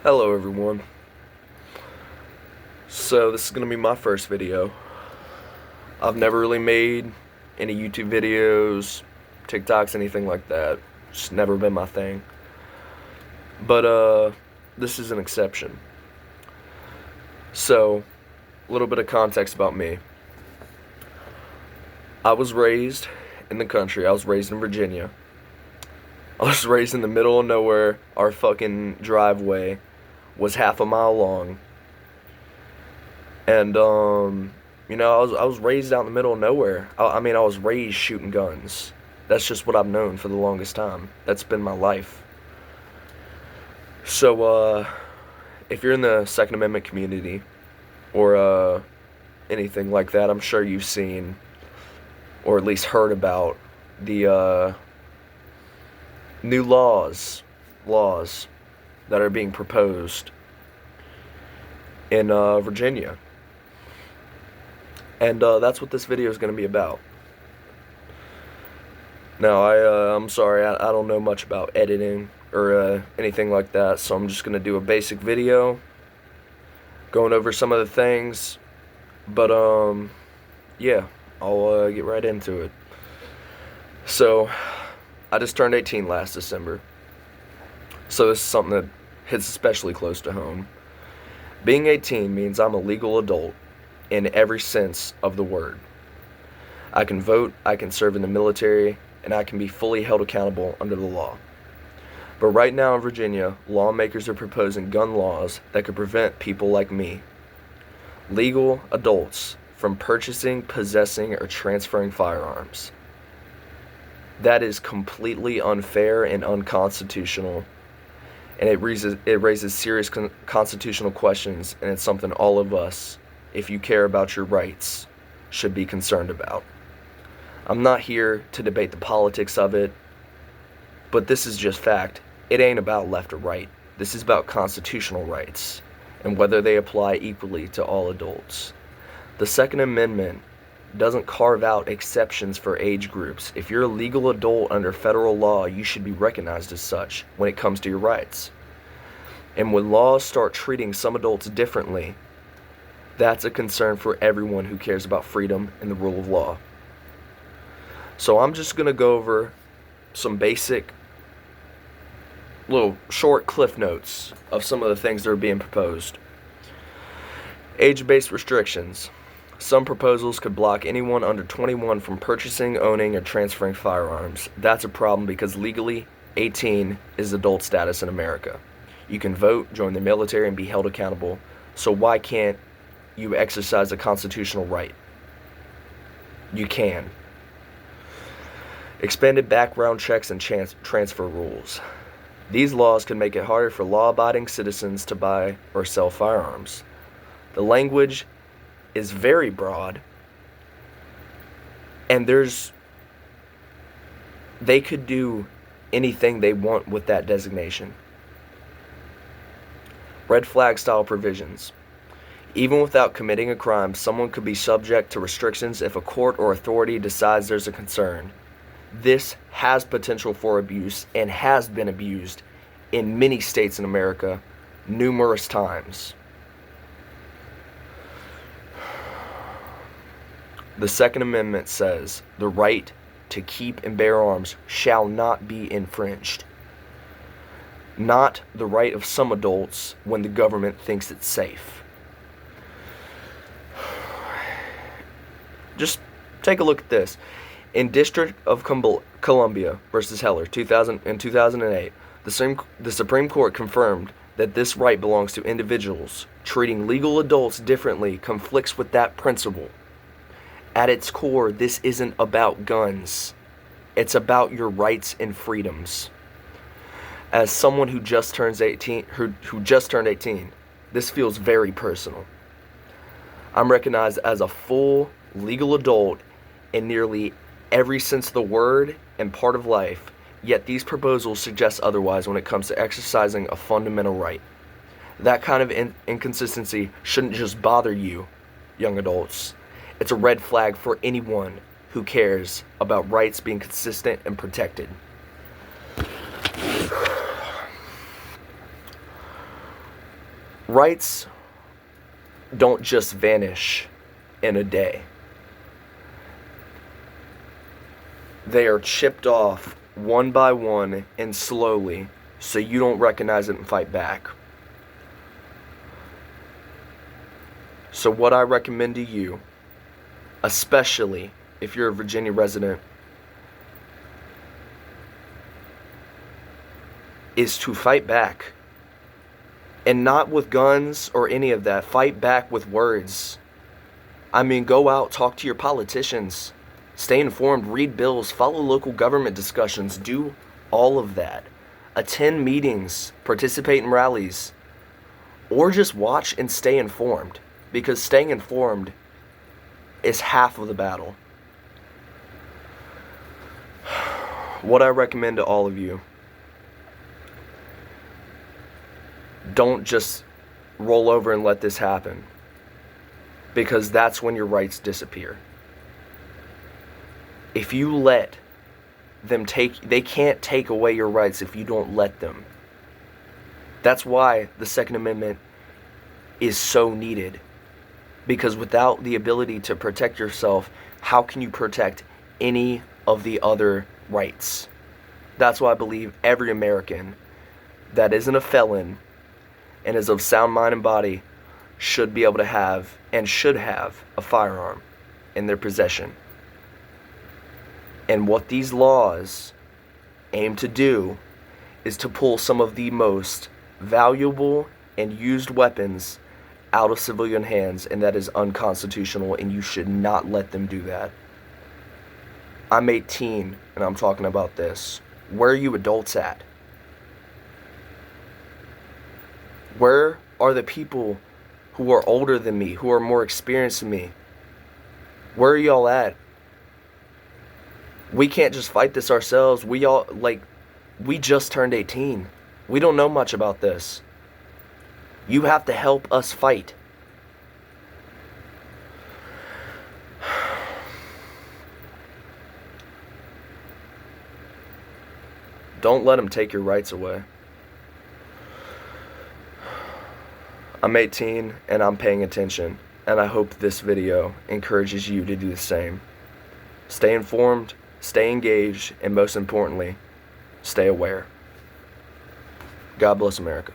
Hello everyone. So this is going to be my first video. I've never really made any YouTube videos, TikToks, anything like that. It's never been my thing. But this is an exception. So, a little bit of context about me. I was raised in the country. I was raised in Virginia. I was raised in the middle of nowhere. Our fucking driveway was half a mile long. And I was raised out in the middle of nowhere. I was raised shooting guns. That's just what I've known for the longest time. That's been my life. So, if you're in the Second Amendment community, or anything like that, I'm sure you've seen, or at least heard about, the new laws that are being proposed in Virginia. And that's what this video is going to be about. Now, I'm sorry, I don't know much about editing or anything like that, so I'm just going to do a basic video going over some of the things. But, yeah, I'll get right into it. So, I just turned 18 last December, so this is something that hits especially close to home. Being 18 means I'm a legal adult in every sense of the word. I can vote, I can serve in the military, and I can be fully held accountable under the law. But right now in Virginia, lawmakers are proposing gun laws that could prevent people like me, legal adults, from purchasing, possessing, or transferring firearms. That is completely unfair and unconstitutional, and it raises serious constitutional questions, and it's something all of us, if you care about your rights, should be concerned about. I'm not here to debate the politics of it, but this is just fact. It ain't about left or right. This is about constitutional rights, and whether they apply equally to all adults. The Second Amendment doesn't carve out exceptions for age groups. If you're a legal adult under federal law, you should be recognized as such when it comes to your rights. And when laws start treating some adults differently, that's a concern for everyone who cares about freedom and the rule of law. So I'm just going to go over some basic, little short cliff notes of some of the things that are being proposed. Age-based restrictions. Some proposals could block anyone under 21 from purchasing, owning, or transferring firearms. That's a problem because legally, 18 is adult status in America. You can vote, join the military, and be held accountable. So why can't you exercise a constitutional right? You can. Expanded background checks and transfer rules. These laws can make it harder for law-abiding citizens to buy or sell firearms. The language is very broad, and they could do anything they want with that designation. Red flag style provisions. Even without committing a crime, someone could be subject to restrictions if a court or authority decides there's a concern. This has potential for abuse and has been abused in many states in America numerous times. The Second Amendment says the right to keep and bear arms shall not be infringed. Not the right of some adults when the government thinks it's safe. Just take a look at this. In District of Columbia versus Heller, 2008, the Supreme Court confirmed that this right belongs to individuals. Treating legal adults differently conflicts with that principle. At its core, this isn't about guns. It's about your rights and freedoms. As someone who just turned 18, this feels very personal. I'm recognized as a full legal adult in nearly every sense of the word and part of life, yet these proposals suggest otherwise when it comes to exercising a fundamental right. That kind of inconsistency shouldn't just bother you, young adults. It's a red flag for anyone who cares about rights being consistent and protected. Rights don't just vanish in a day. They are chipped off one by one and slowly so you don't recognize it and fight back. So what I recommend to you, especially if you're a Virginia resident, is to fight back. And not with guns or any of that. Fight back with words. I mean, go out, talk to your politicians. Stay informed, read bills, follow local government discussions. Do all of that. Attend meetings, participate in rallies. Or just watch and stay informed. Because staying informed is half of the battle. What I recommend to all of you, don't just roll over and let this happen, because that's when your rights disappear. If you let them they can't take away your rights if you don't let them. That's why the Second Amendment is so needed, because without the ability to protect yourself, how can you protect any of the other rights? That's why I believe every American that isn't a felon and is of sound mind and body should be able to have and should have a firearm in their possession. And what these laws aim to do is to pull some of the most valuable and used weapons out of civilian hands, and that is unconstitutional, and you should not let them do that. I'm 18 and I'm talking about this. Where are you adults at? Where are the people who are older than me, who are more experienced than me? Where are y'all at? We can't just fight this ourselves. We just turned 18. We don't know much about this. You have to help us fight. Don't let them take your rights away. I'm 18 and I'm paying attention, and I hope this video encourages you to do the same. Stay informed, stay engaged, and most importantly, stay aware. God bless America.